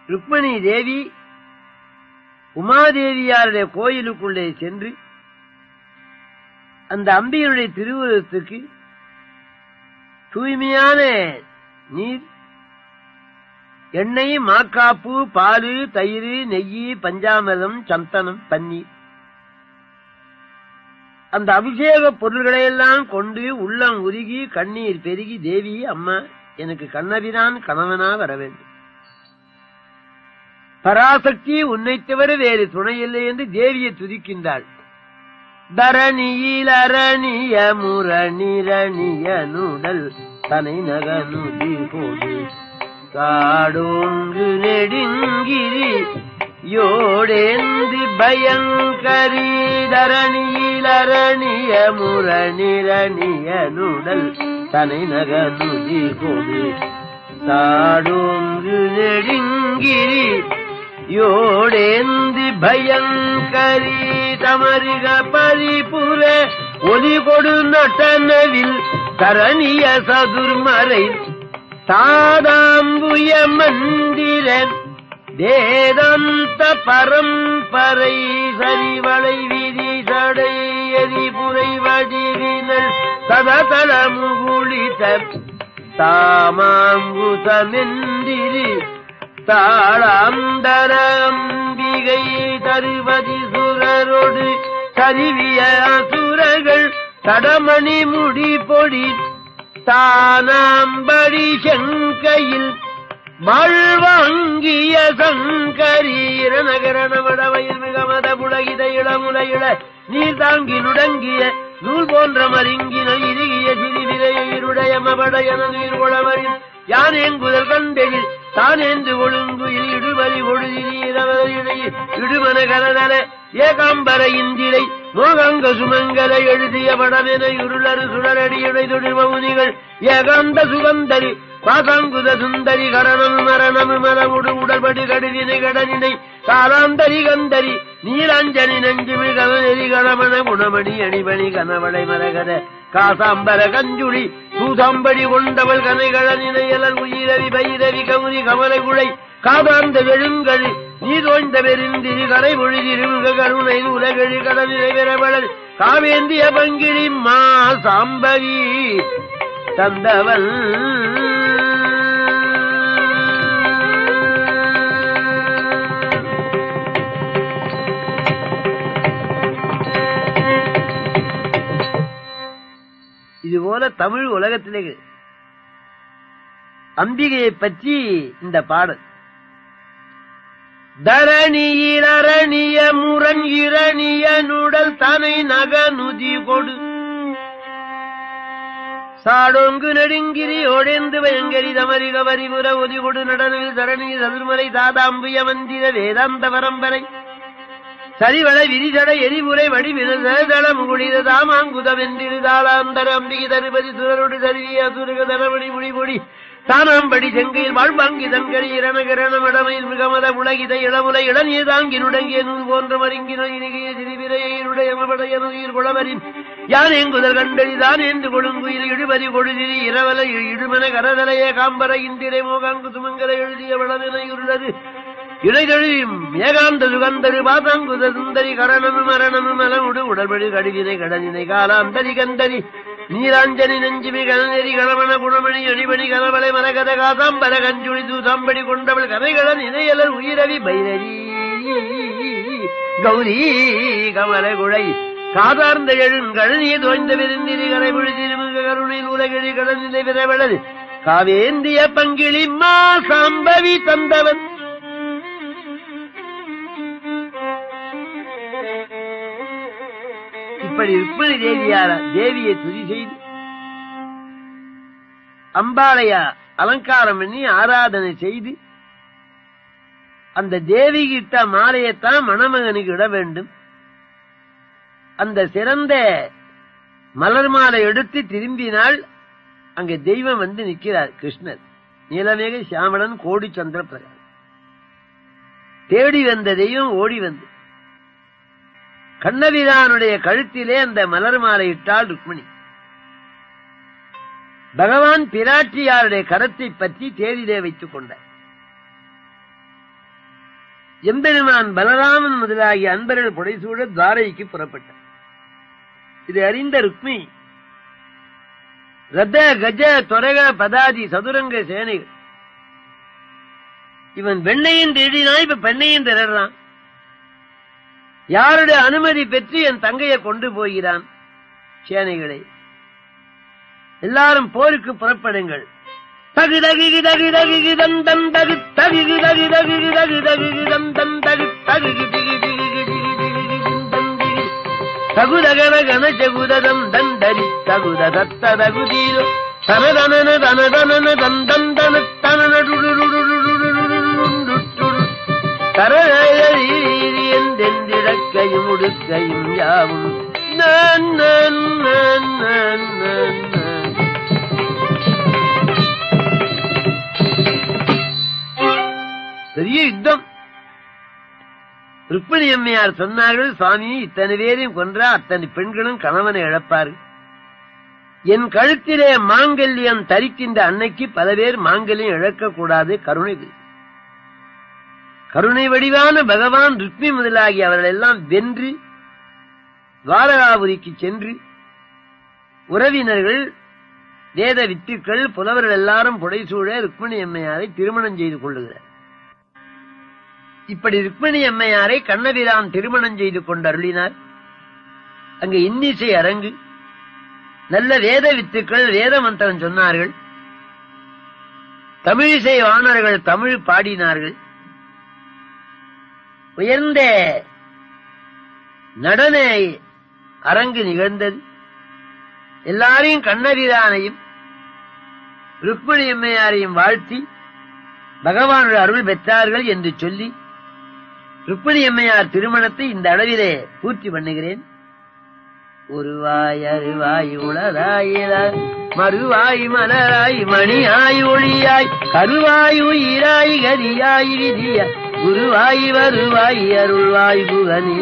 ருக்மணி தேவி உமாதேவியாருடைய கோயிலுக்குள்ளே சென்று அந்த அம்பிகையுடைய திருவுருவத்துக்கு தூய்மையான நீர், எண்ணெய், மாக்காப்பு, பால், தயிர், நெய், பஞ்சாமிர்தம், சந்தனம், பன்னீர், அந்த அபிஷேக பொருள்களையெல்லாம் கொண்டு உள்ளம் உருகி கண்ணீர் பெருகி, தேவி அம்மா எனக்கு கண்ணபிரான் கணவனா வர வேண்டும், பராசக்தி உன்னை தவிர வேறு துணையில்லை என்று தேவியை துதிக்கின்றாள். தரணியில் அரணிய முரணிரணிய நுடல் தனை நகனுதி போது காடோங்கு நெடுங்கிரி யோடேந்து பயங்கரி. தரணியில் அரணிய முரணிரணிய நுடல் தனை நகனுதி போது காடோங்கு நெடுங்கிரி யோடேந்தி பயங்கரி. தமருக பரிபுர ஒலி கொடு நட்டனவில் தரணிய சதுர்மறை தாதாம்புய மந்திரன் வேதாந்த பரம்பரை சரிவளை விதி சடை எரிபுரை வடிவினல் சததள முகுளித தாமாங்குசமெந்திரி தாளாந்தர அம்பிகை தருவதி சுரரோடு கருவிய அசுரர்கள் தடமணி முடி பொடி தானாம்படி செங்கையில் வாழ்வாங்கிய சங்கரீர நகரணவடவையில் மிகமத புலகித இளமுலையிட நீர் தாங்கி நுடங்கிய நூல் போன்ற மருங்கின இறுகிய சிறிவிரையுடைய மபடையனீர் உழவரின் யானேங்குதல் கண்டெழில் தானேந்து ஒழுங்குயில் இடுவரி ஒழுதினீரவரிடையே இடுமன கரதல ஏகாம்பர இந்திரை மோகங்க சுமங்கலை எழுதிய படமென இருளரு சுடரடியுடை தொழில் மௌனிகள் ஏகாந்த சுகந்தரி பாசாங்குத சுந்தரி கரணம் மரணம் மரமுடு உடல்படி கடுவினை கடனினை காலாந்தரி கந்தரி நீலாஞ்சனி நஞ்சுமி கவனெறி கணமன குணமணி அணிபணி கனவளை மரகத காசாம்பர கஞ்சுளி தூசாம்படி கொண்டவள் கனைகளனினை எலல் உயிரவி பைரவி கமுதி கமலை குழை காதாந்த வெழுங்கழு நீதோய்ந்த பெருந்திரி கரை பொழுதிருக கருணை உலகழி கடனிலை பெறவளல் காவேந்திய பங்கிழி மா சாம்பவி தந்தவன். இதுபோல தமிழ் உலகத்திலே அம்பிகையை பற்றி இந்த பாடல். தரணியில் அரணிய முரண் இரணிய நுடல் தனை நகனுதி கொடு சாடோங்கு நெடுங்கிரி ஓடேந்து பயங்கரி தமரிக வரிபுற ஒதி கொடு நடனில் தரணி சதுர்மலை தாதாம்புய மந்திர வேதாந்த பரம்பரை சரிவளை விரிசடை எரிபுரை வடிவினதள முகுளித தாமாங்குதவென்றிரு தாளாந்தர அம்பிகை தருபதி சுரரோடு சருவிய அசுரக தரமணி முடிபொடி தானாம்படி செங்கையில் வாழ்வாங்கி தங்கரி இரணகரணமடமையில் மிகமத உலகித இளமுலை இளநீர் தாங்கி நுடங்கிய நூல் போன்ற மருங்கின இனிகிய சிறிவிரையுடைய மபடையனுயிர் குளவரின் யான் எங்குதல் கண்டறி தான் என்று கொழுங்குயில் இடுபறி கொழுதிரி இரவல இடுமன கரதலைய காம்பர இந்திரை மோகாங்கு சுமங்கலை எழுதிய வளமென இருளது இடைதொழியும் ஏகாந்த சுகந்தரு பாசாங்குத சுந்தரி கரணமும் மரணமும் மலமுடு உடல்படி கடுவினை கடனினை காலாந்தரி கந்தரி நீராஞ்சனி நஞ்சுமி கனநெறி கணவன குணமணி அணிபணி கனவளை மரகத காசாம்பர கஞ்சுளி தூசாம்படி கொண்டவள் கதைகளன் இணையலர் உயிரவி பைரவி கௌரி கமல குழை காதார்ந்த எழுங்கழனியை தோய்ந்த விருந்திரி கரை பொழுதிருமுக கருணையில் உலகிழி கடனிலை விரவளது காவேந்திய பங்கிழி மா சாம்பவி தந்தவன். இப்படி ருக்மணி தேவியை துதி செய்து அம்பாளையா அலங்காரம் பண்ணி ஆராதனை செய்து அந்த தேவி கிட்ட மாலையத்தான் மணமகனுக்கு இட வேண்டும். அந்த சிறந்த மலர் மாலை எடுத்து திரும்பினால் அங்க தெய்வம் வந்து நிற்கிறார். கிருஷ்ணர் நீலமேக சியாமளன் கோடி சந்திர பிரகாரம் தேடி வந்த தெய்வம் ஓடி வந்து கண்ணபிரானுடைய கழுத்திலே அந்த மலர் மாலை இட்டாள் ருக்மிணி. பகவான் பிராட்டியாருடைய கரத்தை பற்றி தேரிலே வைத்துக் கொண்டார். எம்பெருமான் பலராமன் முதலாகிய அன்பர்கள் புடைசூழ துவாரைக்கு புறப்பட்டார். இதை அறிந்த ருக்மி ரத கஜ தொரக பதாதி சதுரங்க சேனைகள், இவன் வெண்ணையின் தேடினா இப்ப பெண்ணையின் திரறான், யாருடைய அனுமதி பெற்று என் தங்கையை கொண்டு போகிறான்? சேனைகளை எல்லாரும் போருக்கு புறப்படுங்கள். தகு தகு தகு தகு தந்தம் தகு தகு தகு தகு தகு தகு தந்தம் தகு தகு தகுதகன கன ஜகுதம் தந்தரி தகுத தத்த தகுதீரோ தனதன தனதன தந்தந்தன தனன தரீரியந்தெந்திடக்கையும் உடுக்கையும் யாவும் பெரிய யுத்தம். ருக்மிணி அம்மையார் சொன்னார்கள், சுவாமி இத்தனை பேரையும் கொன்றா அத்தனை பெண்களும் கணவனை இழப்பார்கள். என் கழுத்திலே மாங்கல்யம் தரிக்கின்ற அன்னைக்கு பல பேர் மாங்கல்யம் இழக்கக்கூடாது. கருணை வடிவான பகவான் ருக்மி முதலாகி அவர்கள் எல்லாம் வென்று துவாரகாபுரிக்கு சென்று உறவினர்கள், வேத வித்துக்கள், புலவர்கள் எல்லாரும் புடைசூழ ருக்மிணி அம்மையாரை திருமணம் செய்து கொள்ளுகிறார். இப்படி ருக்மிணி அம்மையாரை கண்ணபிரான் திருமணம் செய்து கொண்டு அருளினார். அங்கு இன்னிசை அரங்கு, நல்ல வேத வித்துக்கள் வேத மந்திரம் சொன்னார்கள். தமிழிசை வாணர்கள் தமிழ் பாடினார்கள். உயர்ந்த நடன அரங்கு நிகழ்ந்தது. எல்லாரையும் கண்ணபிரானையும் ருக்மிணி அம்மையாரையும் வாழ்த்தி பகவானுடைய அருள் பெற்றார்கள் என்று சொல்லி ருக்மிணி அம்மையார் திருமணத்தை இந்த அளவிலே பூர்த்தி பண்ணுகிறேன். ஒருவாய் அருவாய் உளதாயிராய் மறுவாய் மலராய் மணியாய் ஒளியாய் கருவாய் உயிராய் கதியாய் விதியாய் குருவாய் வருவாய் அருள்வாய் புகனே.